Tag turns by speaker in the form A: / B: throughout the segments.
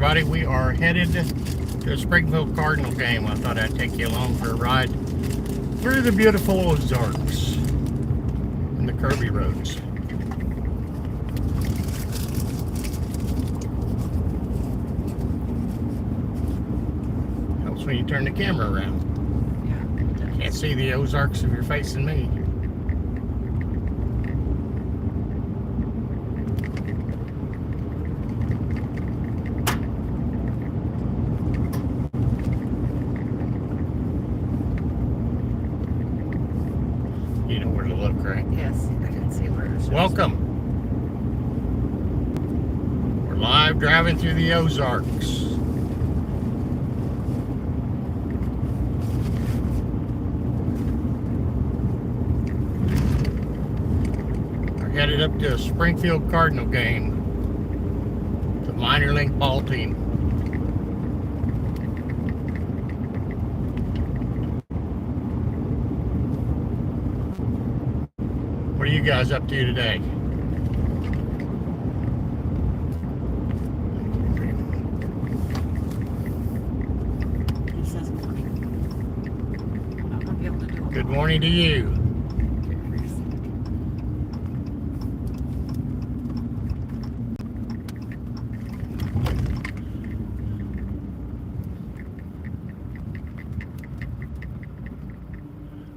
A: everybody. We are headed to a Springfield Cardinal game. I thought I'd take you along for a ride through the beautiful Ozarks and the curvy roads. Helps when you turn the camera around. Can't see the Ozarks if you're facing me. You know where to look, right?
B: Yes, I can see where it is.
A: Welcome. We're live driving through the Ozarks. We're headed up to a Springfield Cardinal game. The minor league ball team. What are you guys up to today?
B: He says morning. I'm not gonna be able to do it.
A: Good morning to you.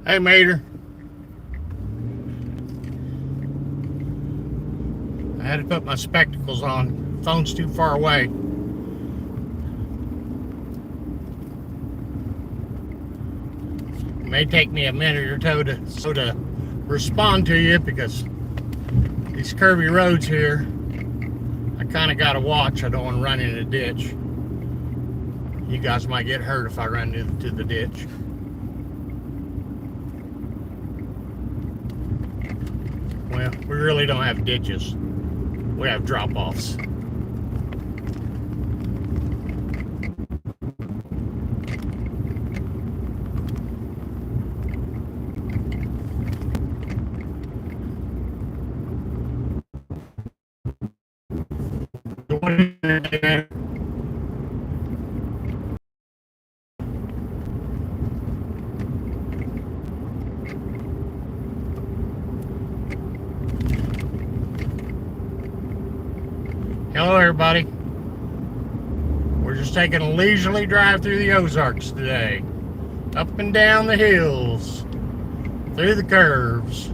A: Hey, Mater. I had to put my spectacles on. Phone's too far away. It may take me a minute or two to respond to you because these curvy roads here, I kind of got to watch. I don't want to run in a ditch. You guys might get hurt if I run into the ditch. Well, we really don't have ditches. We have drop-offs. Hello, everybody. We're just taking a leisurely drive through the Ozarks today. Up and down the hills, through the curves.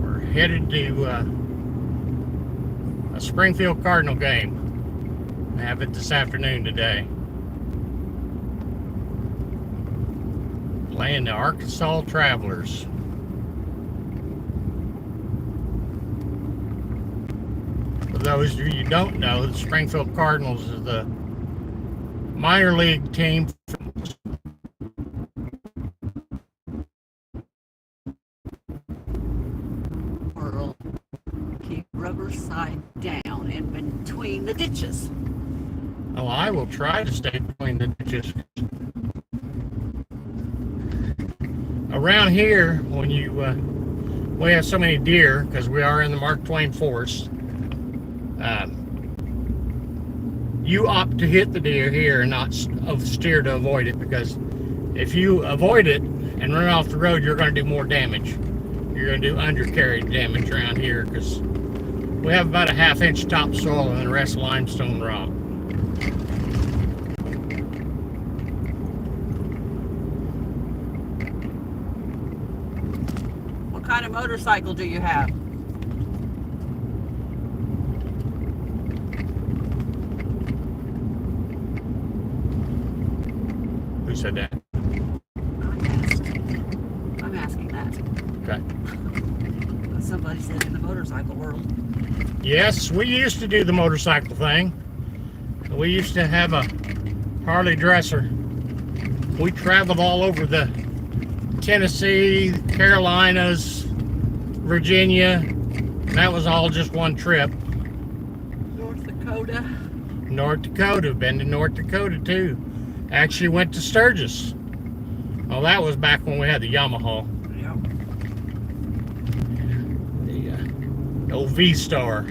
A: We're headed to a Springfield Cardinal game. I have it this afternoon today. Playing the Arkansas Travelers. For those of you who don't know, the Springfield Cardinals is the minor league team.
B: World. Keep rubber side down in between the ditches.
A: Oh, I will try to stay between the ditches. Around here, when you we have so many deer because we are in the Mark Twain Forest. You opt to hit the deer here and not steer to avoid it, because if you avoid it and run off the road, you're going to do more damage. You're going to do undercarriage damage around here because we have about a ½ inch topsoil and the rest limestone rock.
B: What kind of motorcycle do you have?
A: Who said that?
B: I'm asking that.
A: Okay.
B: Somebody said in the motorcycle world.
A: Yes, we used to do the motorcycle thing. We used to have a Harley dresser. We traveled all over the Tennessee, Carolinas, Virginia. That was all just one trip.
B: North Dakota.
A: North Dakota. Been to North Dakota too. Actually went to Sturgis. Well, that was back when we had the Yamaha.
B: Yep.
A: Old V-Star.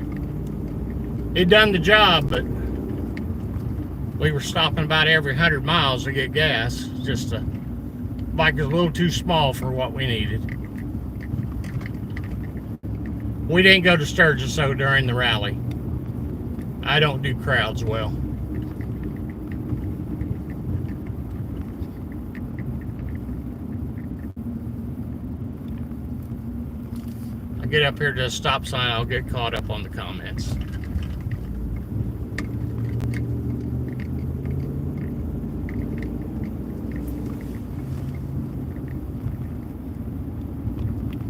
A: It done the job, but we were stopping about every 100 miles to get gas. Just the bike is a little too small for what we needed. We didn't go to Sturgis though during the rally. I don't do crowds well. I get up here to a stop sign, I'll get caught up on the comments.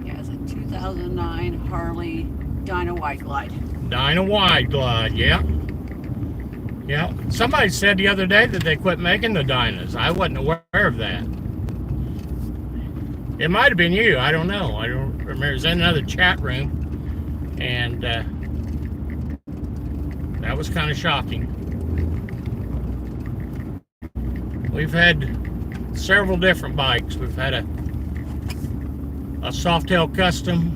B: Yeah, it's a 2009 Harley Dyna Wide Glide.
A: Dyna Wide Glide, yeah. Yeah. Somebody said the other day that they quit making the Dynas. I wasn't aware of that. It might have been you. I don't know. I don't remember. It was in another chat room. And that was kind of shocking. We've had several different bikes. We've had a Softail Custom,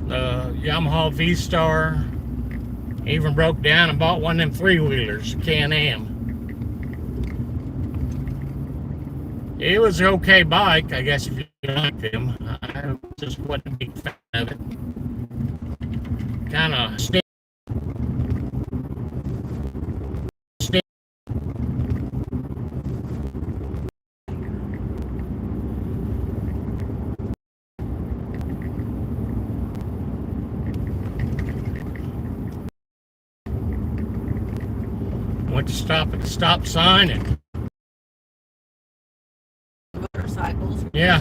A: the Yamaha V-Star, even broke down and bought one of them three-wheelers, Can-Am. It was an okay bike, I guess, if you like them. I just wasn't a big fan of it. Kind of stick. Went to stop at the stop sign and
B: Motorcycles.
A: yeah.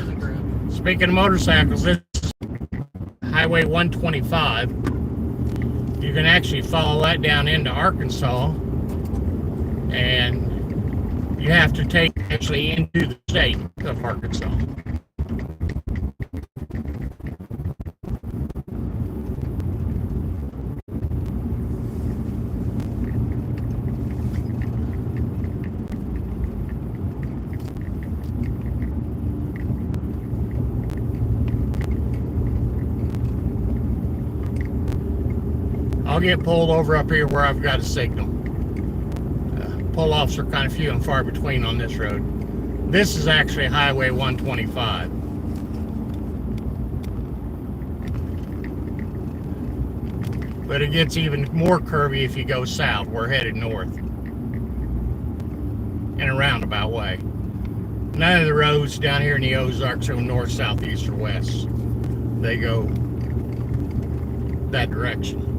A: Speaking of motorcycles, this is Highway 125. You can actually follow that down into Arkansas, and you have to take actually into the state of Arkansas. I'll get pulled over up here where I've got a signal. Pull-offs are kind of few and far between on this road. This is actually Highway 125. But it gets even more curvy if you go south. We're headed north in a roundabout way. None of the roads down here in the Ozarks go north, south, east, or west. They go that direction.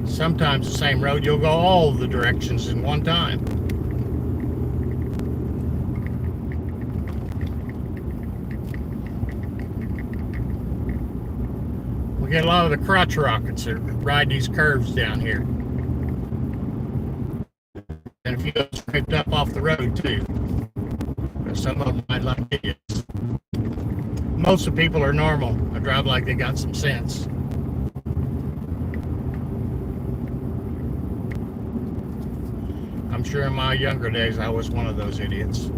A: Sometimes the same road, you'll go all the directions in one time. We get a lot of the crotch rockets that ride these curves down here. And if you go scraped up off the road too. Some of them might like idiots. Most of the people are normal. I drive like they got some sense. I'm sure in my younger days I was one of those idiots.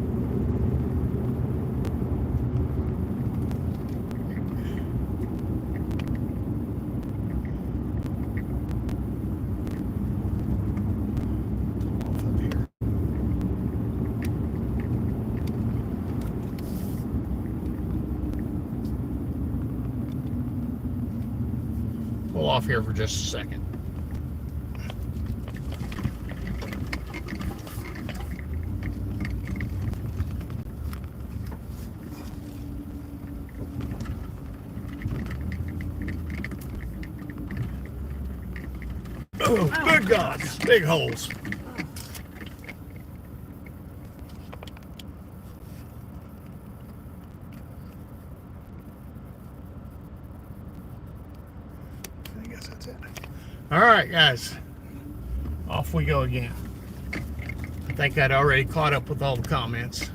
A: Pull off here for just a second. Oh, good God, big holes. I guess that's it. All right, guys, off we go again. I think I'd already caught up with all the comments.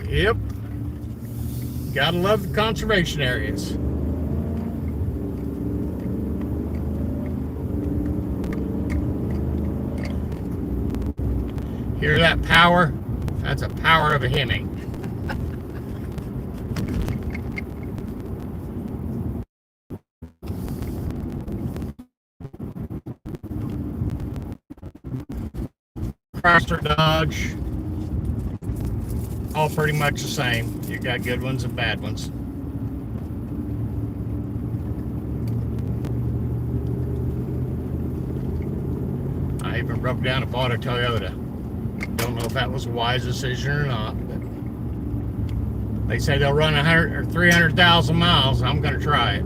A: Yep. Gotta love the conservation areas. Hear that power? That's a power of a Hemi. Chrysler, Dodge, all pretty much the same. You got good ones and bad ones. I even broke down and bought a Toyota. Don't know if that was a wise decision or not, but they say they'll run 100 or 300,000 miles. I'm going to try it.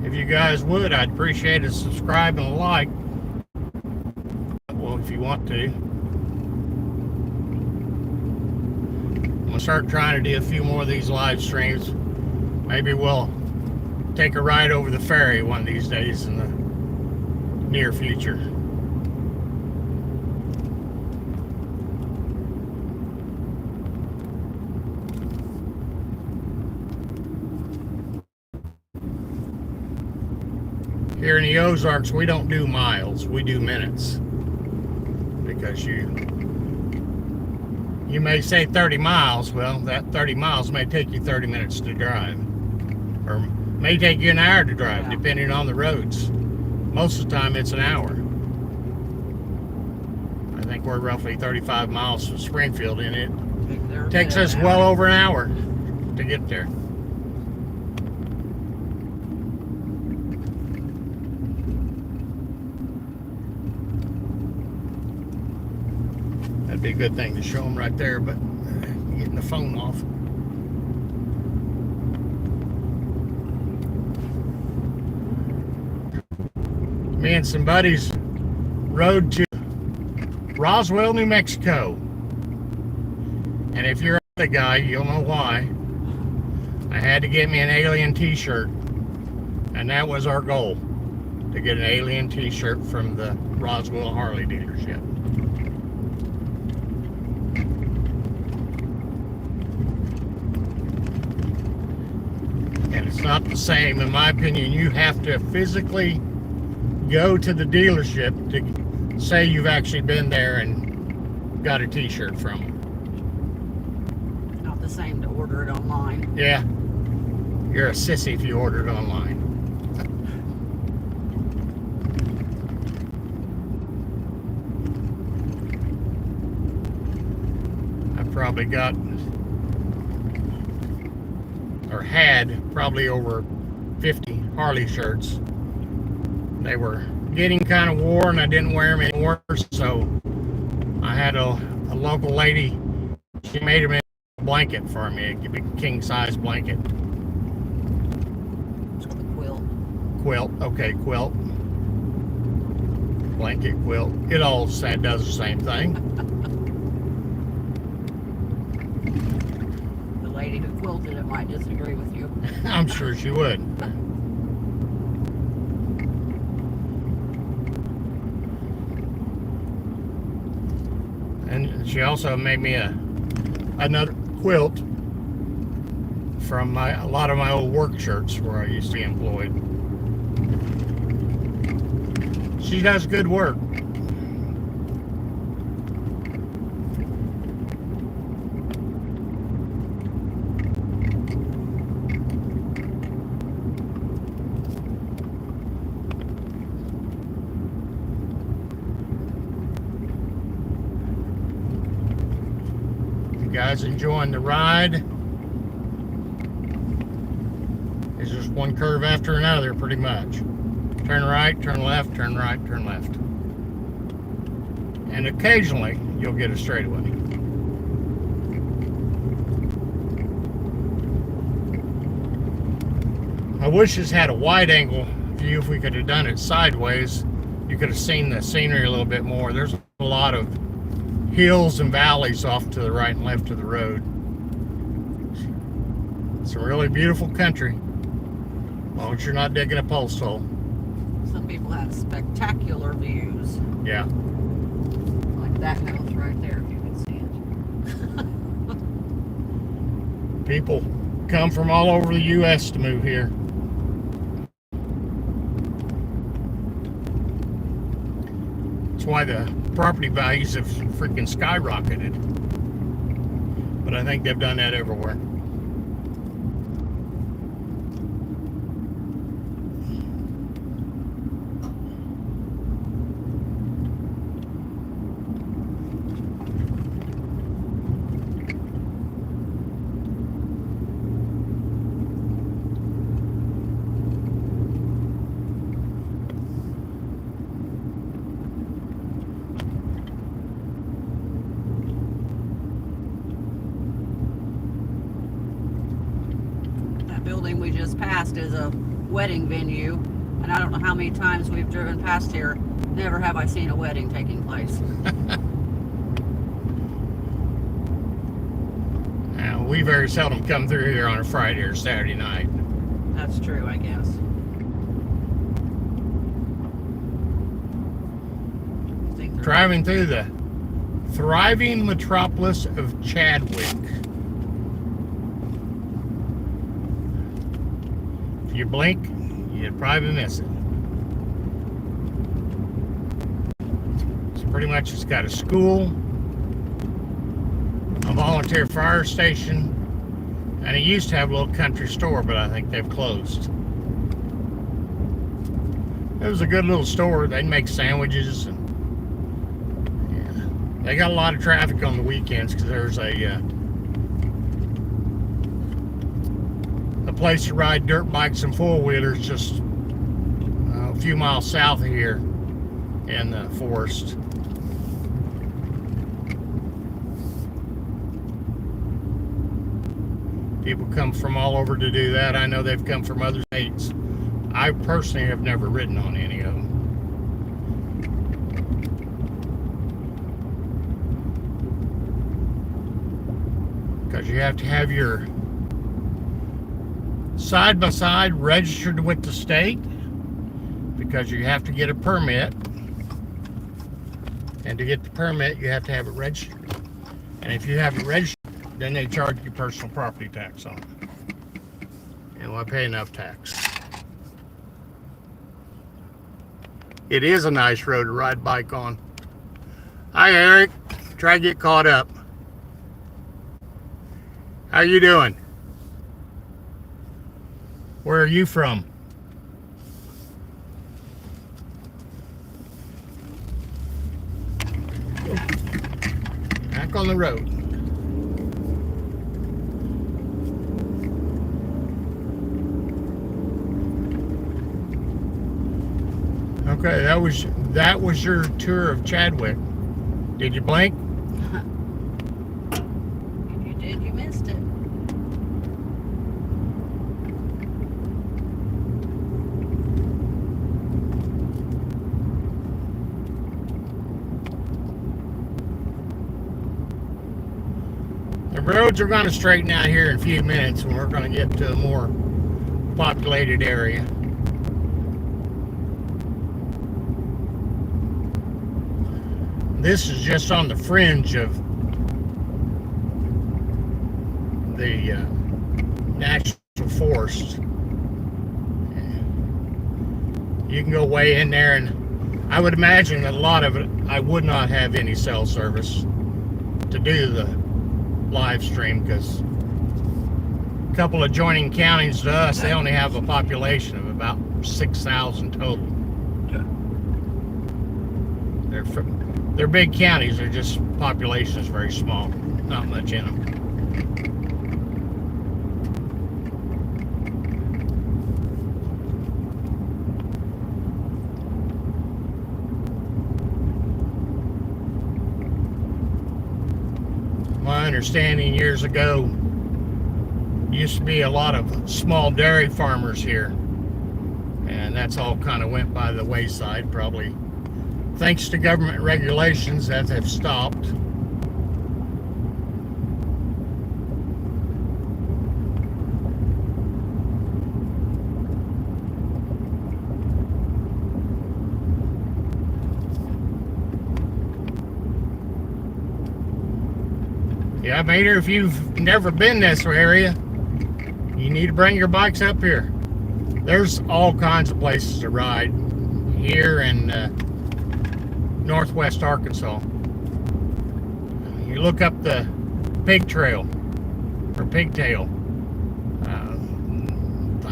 A: If you guys would, I'd appreciate a subscribe and a like. Well, if you want to. I'm going to start trying to do a few more of these live streams. Maybe we'll take a ride over the ferry one of these days in the near future. Here in the Ozarks, we don't do miles, we do minutes. Because you may say 30 miles, well, that 30 miles may take you 30 minutes to drive. Or may take you an hour to drive, depending on the roads. Most of the time, it's an hour. I think we're roughly 35 miles from Springfield, and it takes us well over an hour to get there. That'd be a good thing to show them right there, but getting the phone off. Me and some buddies rode to Roswell, New Mexico. And if you're a guy, you'll know why. I had to get me an alien t-shirt. And that was our goal, to get an alien t-shirt from the Roswell Harley dealership. And it's not the same, in my opinion. You have to physically go to the dealership to say you've actually been there and got a t-shirt from them.
B: Not the same to order it online.
A: Yeah. You're a sissy if you order it online. I probably got, or had, probably over 50 Harley shirts. They were getting kind of worn, and I didn't wear them anymore, so I had a local lady, she made them in a blanket for me, a king-size blanket.
B: It's called a quilt.
A: Quilt, okay, quilt. Blanket, quilt. It all does the same thing.
B: The lady who quilted it might disagree with you.
A: I'm sure she would. And she also made me another quilt from a lot of my old work shirts where I used to be employed. She does good work. Guys enjoying the ride. It's just one curve after another, pretty much. Turn right, turn left, turn right, turn left. And occasionally, you'll get a straightaway. I wish this had a wide angle view. If we could have done it sideways, you could have seen the scenery a little bit more. There's a lot of hills and valleys off to the right and left of the road. It's a really beautiful country, as long as you're not digging a post hole.
B: Some people have spectacular views.
A: Yeah.
B: Like that house right there, if you can see it.
A: People come from all over the U.S. to move here. That's why the property values have freaking skyrocketed. But I think they've done that everywhere.
B: Building we just passed is a wedding venue, and I don't know how many times we've driven past here. Never have I seen a wedding taking place.
A: Now, we very seldom come through here on a Friday or Saturday night.
B: That's true, I guess.
A: Driving through the thriving metropolis of Chadwick. If you blink, you'd probably miss it. Pretty much it's got a school, a volunteer fire station, and it used to have a little country store, but I think they've closed. It was a good little store. They'd make sandwiches, and yeah, they got a lot of traffic on the weekends because there's a place to ride dirt bikes and four-wheelers just a few miles south of here in the forest. People come from all over to do that. I know they've come from other states. I personally have never ridden on any of them. Because you have to have your side-by-side registered with the state, because you have to get a permit. And to get the permit, you have to have it registered. And if you have it registered, then they charge you personal property tax on it. And I pay enough tax. It is a nice road to ride bike on. Hi, Eric. Try to get caught up. How you doing? Where are you from? Back on the road. Okay, that was your tour of Chadwick. Did you blink?
B: If you did, you missed it.
A: The roads are going to straighten out here in a few minutes, and we're going to get to a more populated area. This is just on the fringe of the national forest. You can go way in there, and I would imagine that a lot of it, I would not have any cell service to do the live stream, because a couple of adjoining counties to us, they only have a population of about 6,000 total. They're big counties, they're just, population is very small, not much in them. My understanding years ago, used to be a lot of small dairy farmers here, and that's all kind of went by the wayside, probably thanks to government regulations that have stopped. Yeah, Mater, if you've never been this area, you need to bring your bikes up here. There's all kinds of places to ride here in northwest Arkansas. You look up the Pig Trail or Pigtail. I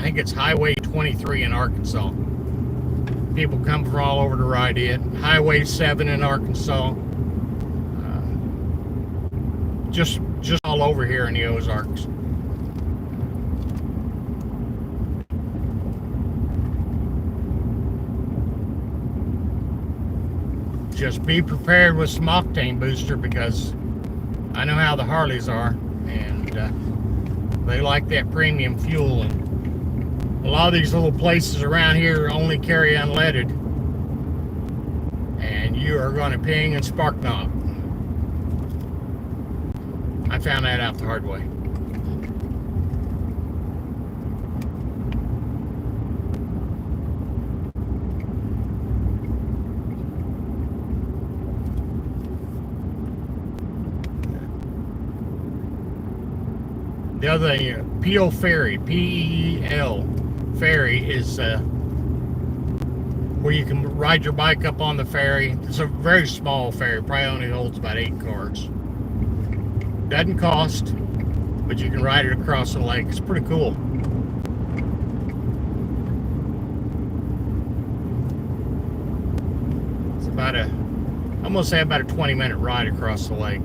A: think it's Highway 23 in Arkansas. People come from all over to ride it. Highway 7 in Arkansas. Just all over here in the Ozarks. Just be prepared with some octane booster, because I know how the Harleys are, and they like that premium fuel. And a lot of these little places around here only carry unleaded, and you are going to ping and spark knock. I found that out the hard way. The other thing, Peel Ferry, P-E-E-L ferry, is where you can ride your bike up on the ferry. It's a very small ferry, probably only holds about 8 cars. Doesn't cost, but you can ride it across the lake. It's pretty cool. It's about I'm gonna say about a 20-minute ride across the lake.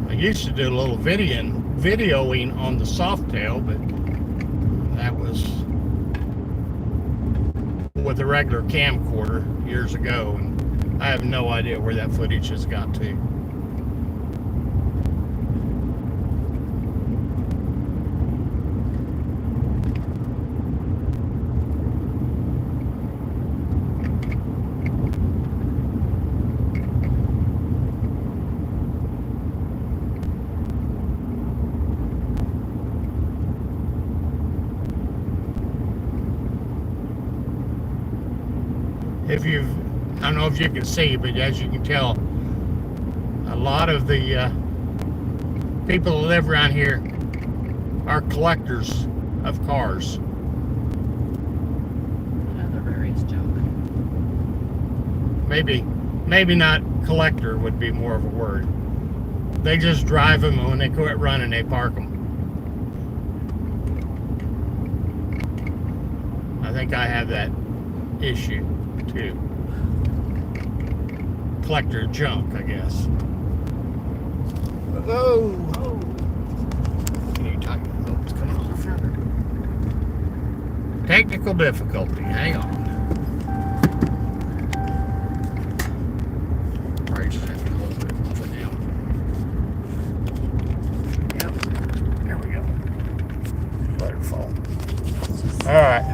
A: I used to do a little videoing on the Softail, but that was with a regular camcorder years ago, and I have no idea where that footage has got to. I don't know if you can see, but as you can tell, a lot of the people that live around here are collectors of cars.
B: Another various junk.
A: Maybe not collector would be more of a word. They just drive them, and when they quit running, they park them. I think I have that issue too. Collector junk, I guess. Oh! Can you talk? Oh, it's coming off the front. Technical difficulty. Hang on. Probably just have to hold it for now. Yep. There we go. Let it fall. All right.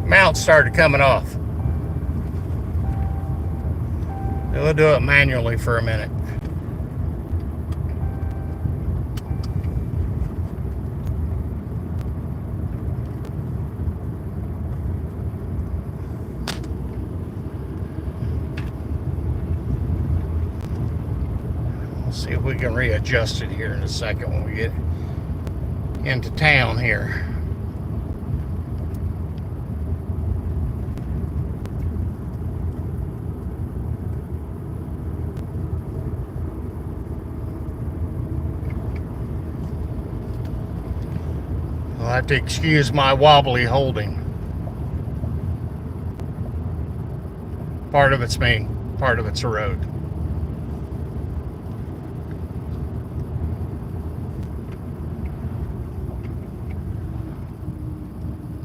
A: Mount started coming off. We'll do it manually for a minute. We'll see if we can readjust it here in a second when we get into town here. I'll have to excuse my wobbly holding. Part of it's me, part of it's a road.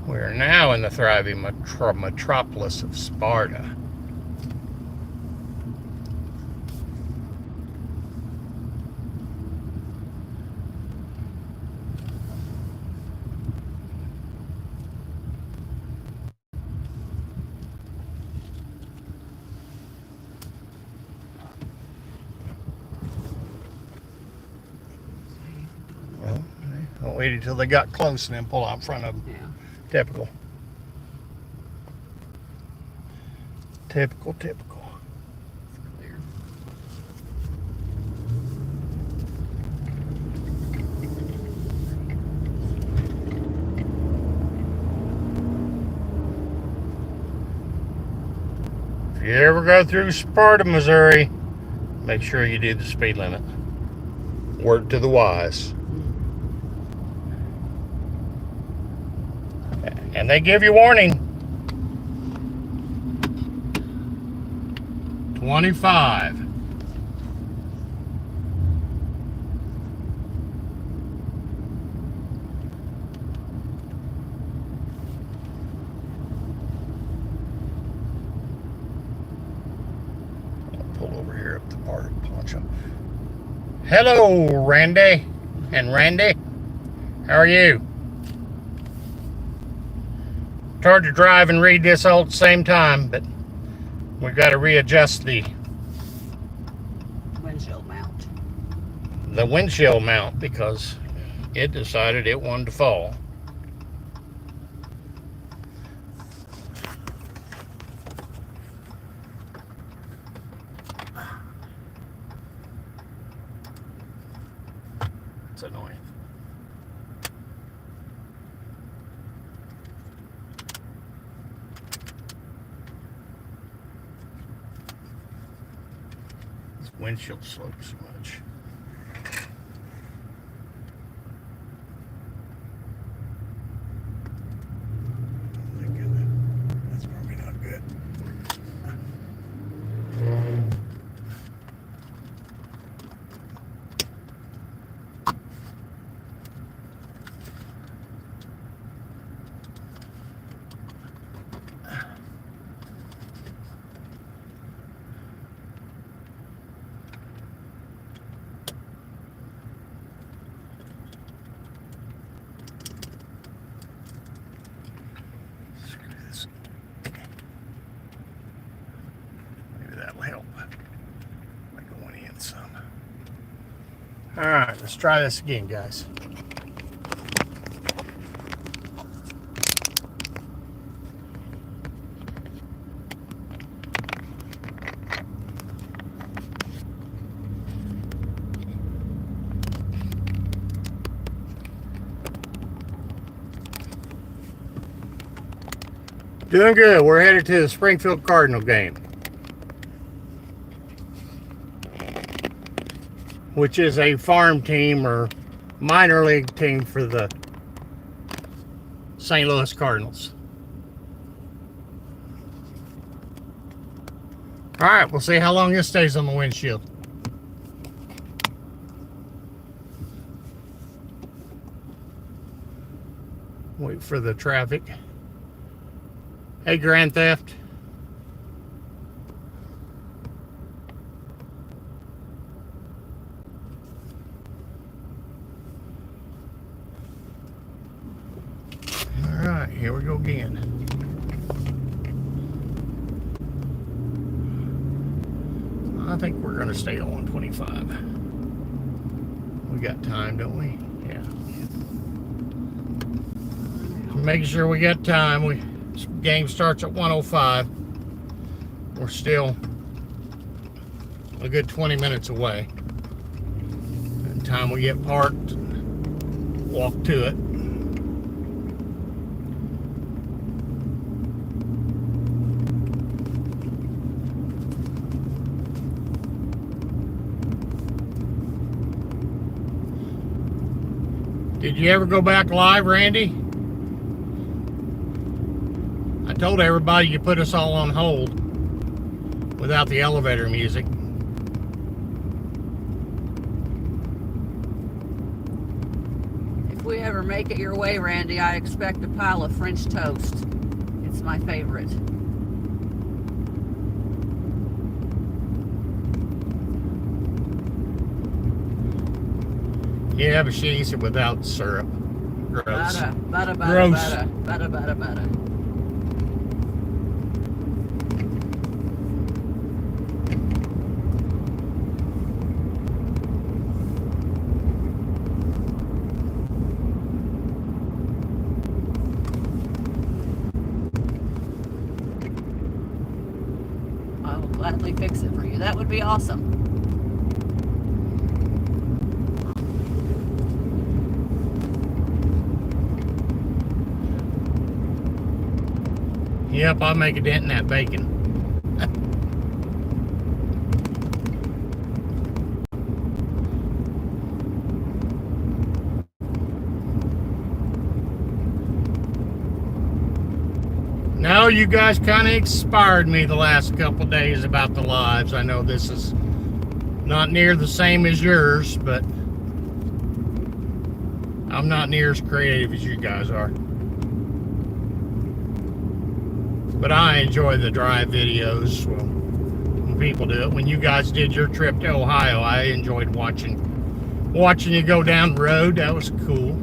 A: We're now in the thriving metropolis of Sparta. Waited till they got close and then pull out in front of them.
B: Yeah.
A: Typical. Typical.
B: Clear.
A: If you ever go through Sparta, Missouri, make sure you do the speed limit. Word to the wise. And they give you warning. 25. I'll pull over here up the bar poncho. Hello, Randy and Randy. How are you? It's hard to drive and read this all at the same time, but we've got to readjust the
B: Windshield mount.
A: windshield mount because it decided it wanted to fall. It's annoying. This windshield slopes so much. That's probably not good. Maybe that'll help by going in some. All right, let's try this again, guys. Doing good. We're headed to the Springfield Cardinal game, which is a farm team or minor league team for the St. Louis Cardinals. All right, we'll see how long this stays on the windshield. Wait for the traffic. Hey, Grand Theft. All right, here we go again. I think we're going to stay on 125. We got time, don't we? Yeah. Making sure we got time. Game starts at 1:05. We're still a good 20 minutes away. By the time we get parked, walk to it. Did you ever go back live, Randy? I told everybody you put us all on hold without the elevator music.
B: If we ever make it your way, Randy, I expect a pile of French toast. It's my favorite.
A: Yeah, but she eats it without syrup. Gross.
B: Butter.
A: Gross.
B: Butter. gladly fix it for you. That would be awesome.
A: Yep, I'll make a dent in that bacon. No, you guys kind of inspired me the last couple of days about the lives. I know this is not near the same as yours, but I'm not near as creative as you guys are. But I enjoy the drive videos when people do it. When you guys did your trip to Ohio, I enjoyed watching you go down the road. That was cool.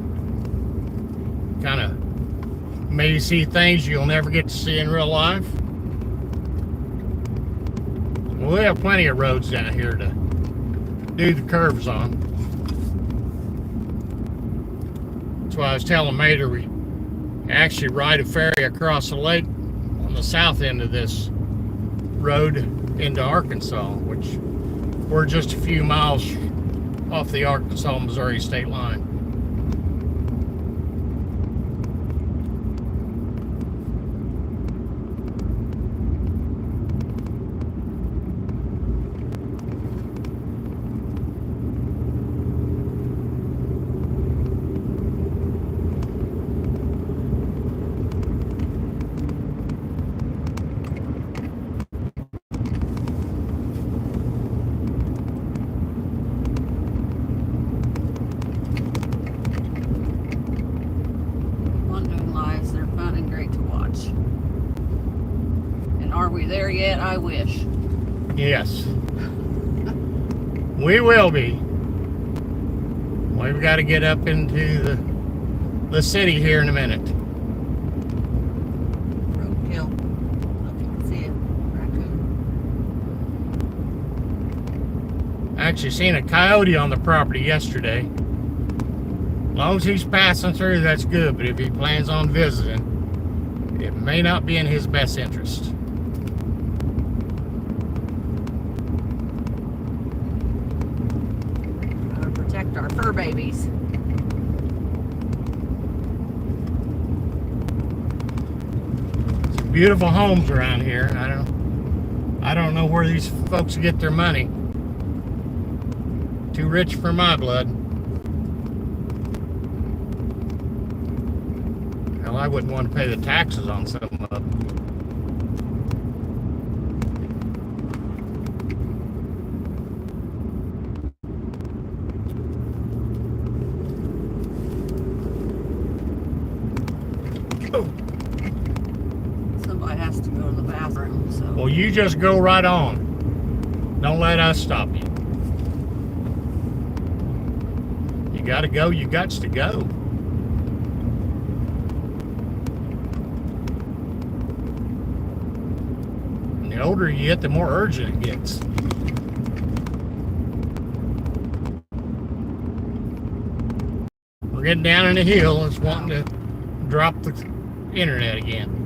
A: Kind of made you see things you'll never get to see in real life. Well, we have plenty of roads down here to do the curves on. That's why I was telling Mater we actually ride a ferry across the lake on the south end of this road into Arkansas, which we're just a few miles off the Arkansas-Missouri state line.
B: Are we there yet? I wish.
A: Yes. We will be. We've got to get up into the city here in a minute.
B: Roadkill. Hope you can see it. Raccoon.
A: I actually seen a coyote on the property yesterday. As long as he's passing through, that's good. But if he plans on visiting, it may not be in his best interest.
B: Protect our fur babies.
A: Some beautiful homes around here. I don't know where these folks get their money. Too rich for my blood. Hell, I wouldn't want to pay the taxes on some of them.
B: Somebody has to go to the bathroom, so.
A: Well, you just go right on. Don't let us stop you. You gotta go, you gots to go. And the older you get, the more urgent it gets. We're getting down in the hill. It's wanting to drop the internet again.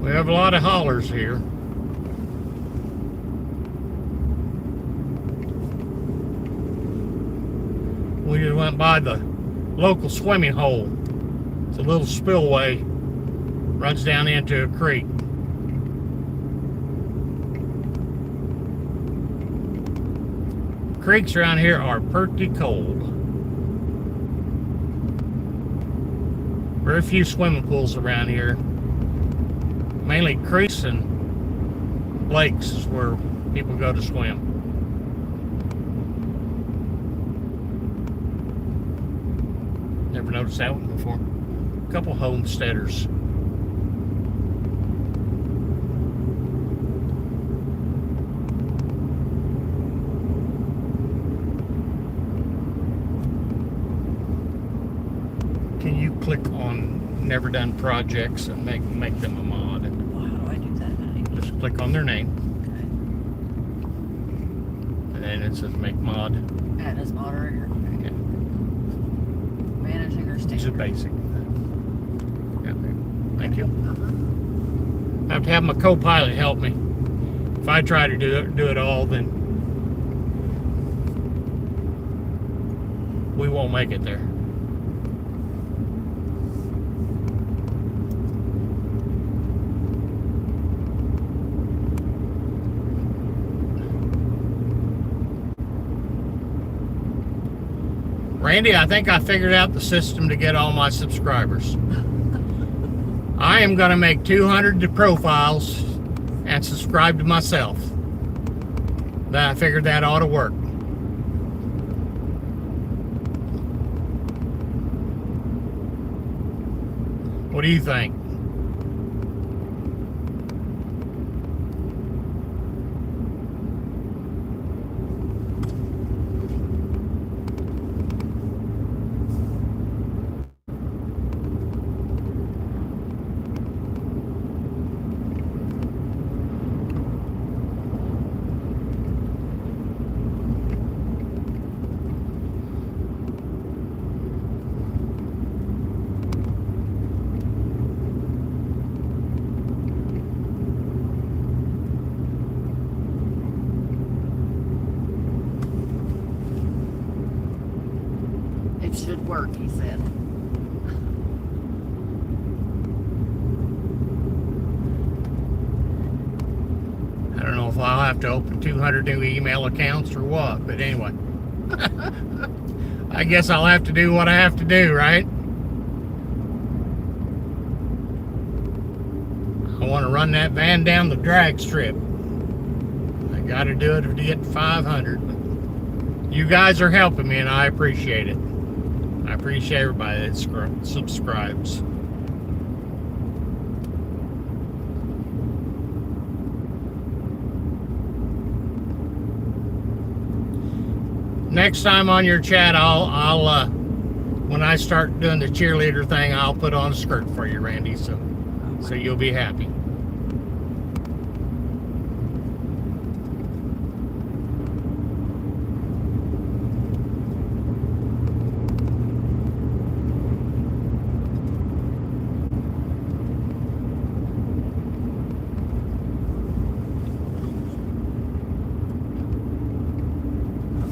A: We have a lot of hollers here. We just went by the local swimming hole. It's a little spillway, runs down into a creek. Creeks around here are pretty cold. Very few swimming pools around here. Mainly creeks and lakes is where people go to swim. Never noticed that one before. A couple homesteaders. Can you click on Never Done Projects and make them a mod?
B: Well, how do I do that, honey?
A: Just click on their name.
B: Okay.
A: And then it says make mod.
B: Add as moderator. Okay.
A: Yeah.
B: Managing or
A: It's a
B: standard.
A: basic. Yeah, thank you.
B: Uh-huh.
A: I have to have my co-pilot help me. If I try to do it all, then we won't make it there. Randy, I think I figured out the system to get all my subscribers. I am going to make 200 profiles and subscribe to myself. I figured that ought to work. What do you think?
B: It should work, he said.
A: I don't know if I'll have to open 200 new email accounts or what, but anyway. I guess I'll have to do what I have to do, right? I want to run that van down the drag strip. I got to do it to get 500. You guys are helping me, and I appreciate it. I appreciate everybody that subscribes. Next time on your chat, I'll when I start doing the cheerleader thing, I'll put on a skirt for you, Randy, so you'll be happy.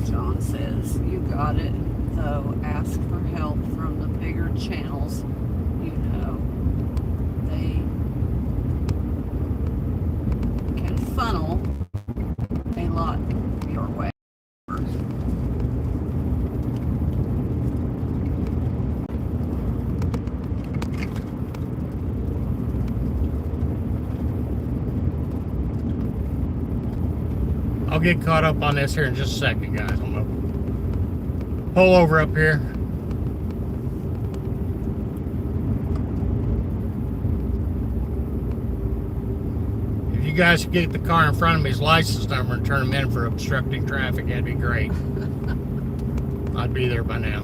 B: John says, you got it, though. Ask for help from the bigger channels. You know, they can funnel a lot your way.
A: I'll get caught up on this here in just a second, guys. I'm gonna pull over up here. If you guys could get the car in front of me's license number and turn them in for obstructing traffic, that'd be great. I'd be there by now.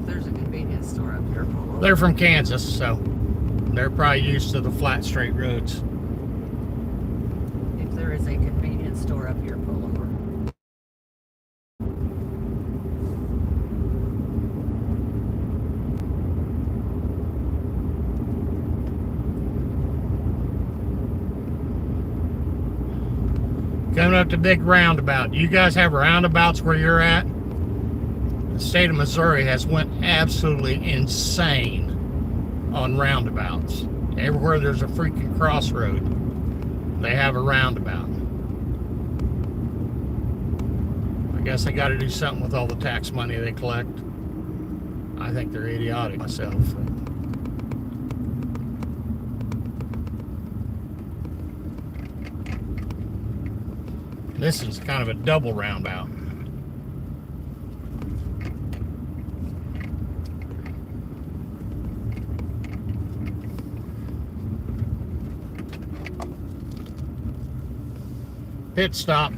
B: There's a convenience store up here.
A: They're from Kansas, so they're probably used to the flat, straight roads.
B: If there is a convenience store up here, pull over.
A: Coming up to big roundabout. You guys have roundabouts where you're at? The state of Missouri has went absolutely insane on roundabouts. Everywhere there's a freaking crossroad, they have a roundabout. I guess they got to do something with all the tax money they collect. I think they're idiotic myself. This is kind of a double roundabout. Pit stop.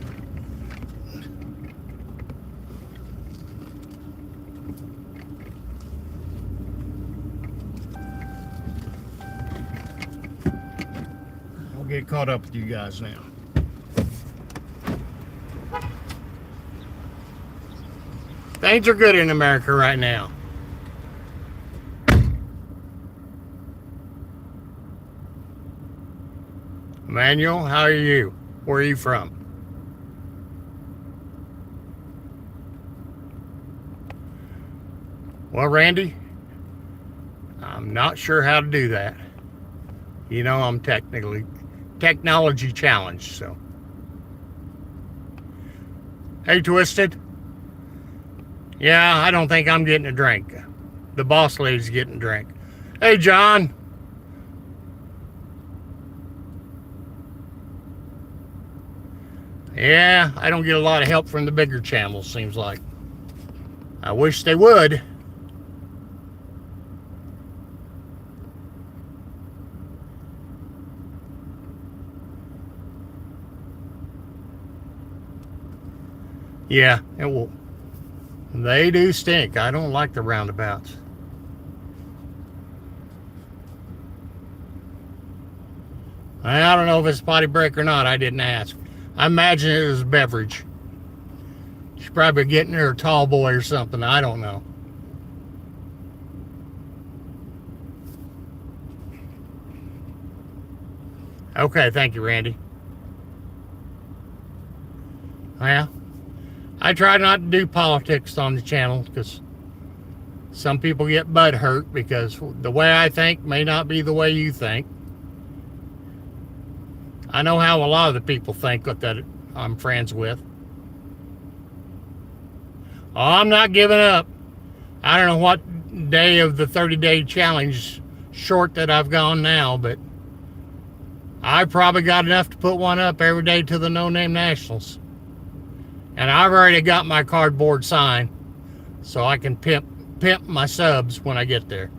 A: I'll get caught up with you guys now. Things are good in America right now. Emmanuel, how are you? Where are you from? Well, Randy, I'm not sure how to do that. You know, I'm technology challenged, so. Hey, Twisted. Yeah, I don't think I'm getting a drink. The boss lady's getting a drink. Hey, John. Yeah, I don't get a lot of help from the bigger channels, seems like. I wish they would. Yeah, it will. They do stink. I don't like the roundabouts. I don't know if it's potty break or not. I didn't ask. I imagine it was a beverage. She's probably getting her a tall boy or something. I don't know. Okay, thank you, Randy. Well, I try not to do politics on the channel because some people get butt hurt because the way I think may not be the way you think. I know how a lot of the people think that I'm friends with. Oh, I'm not giving up. I don't know what day of the 30-day challenge short that I've gone now, but I probably got enough to put one up every day to the No Name Nationals. And I've already got my cardboard sign so I can pimp my subs when I get there.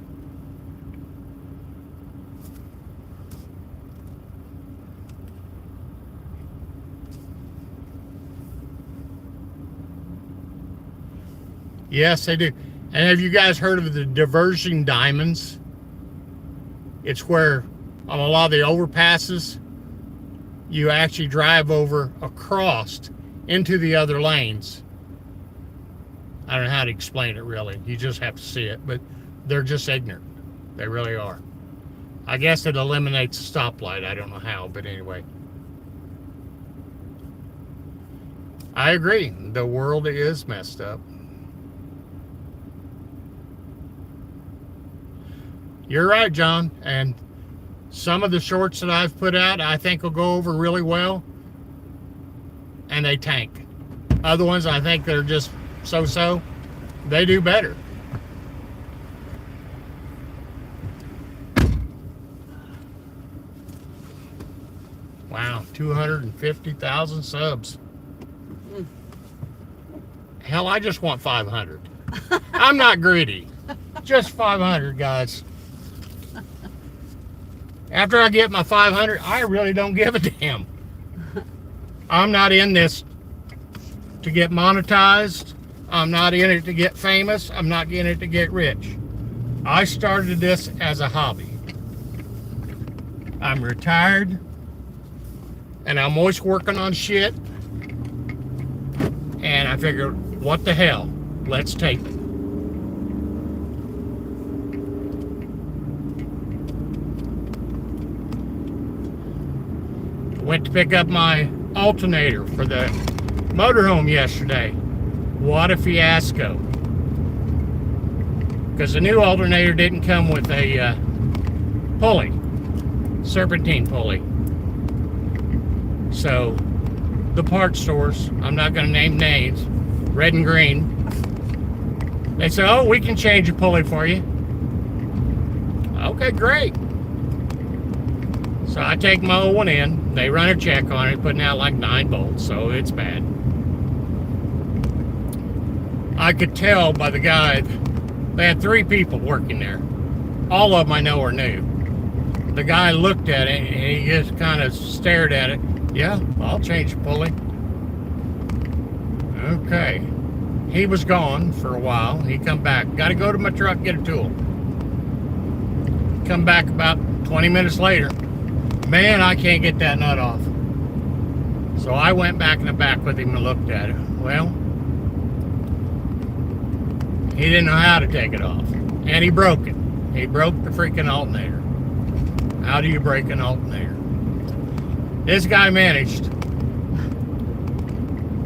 A: Yes, they do. And have you guys heard of the diversion diamonds? It's where on a lot of the overpasses, you actually drive over across into the other lanes. I don't know how to explain it really. You just have to see it, but they're just ignorant. They really are. I guess it eliminates a stoplight. I don't know how, but anyway. I agree. The world is messed up. You're right, John. And some of the shorts that I've put out, I think will go over really well. And they tank. Other ones, I think they're just so-so. They do better. Wow, 250,000 subs. Hell, I just want 500. I'm not greedy. Just 500, guys. After I get my 500, I really don't give a damn. I'm not in this to get monetized. I'm not in it to get famous. I'm not in it to get rich. I started this as a hobby. I'm retired, and I'm always working on shit. And I figured, what the hell? Let's tape it. Went to pick up my alternator for the motorhome yesterday. What a fiasco. Because the new alternator didn't come with a pulley, serpentine pulley. So the parts stores, I'm not going to name names, red and green, they say, oh, we can change a pulley for you. Okay, great. So I take my old one in, they run a check on it, putting out like 9 bolts, so it's bad. I could tell by the guy, they had 3 people working there. All of them I know are new. The guy looked at it and he just kind of stared at it. Yeah, I'll change the pulley. Okay. He was gone for a while. He come back. Got to go to my truck, get a tool. Come back about 20 minutes later. Man, I can't get that nut off. So I went back in the back with him and looked at it. Well, He didn't know how to take it off. And he broke it. He broke the freaking alternator. How do you break an alternator? This guy managed.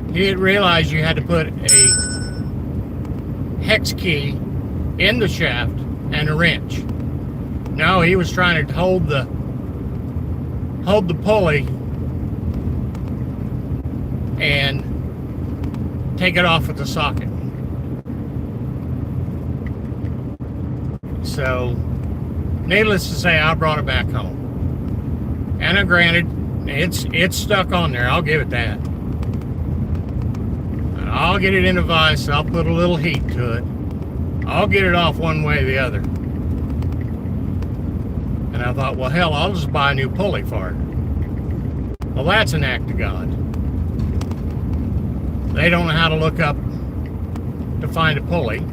A: He didn't realize you had to put a hex key in the shaft and a wrench. No, he was trying to hold the pulley and take it off with the socket. So, needless to say, I brought it back home. And granted, it's stuck on there. I'll give it that. I'll get it in a vise. I'll put a little heat to it. I'll get it off one way or the other. And I thought, well, hell, I'll just buy a new pulley for it. Well, that's an act of God. They don't know how to look up to find a pulley.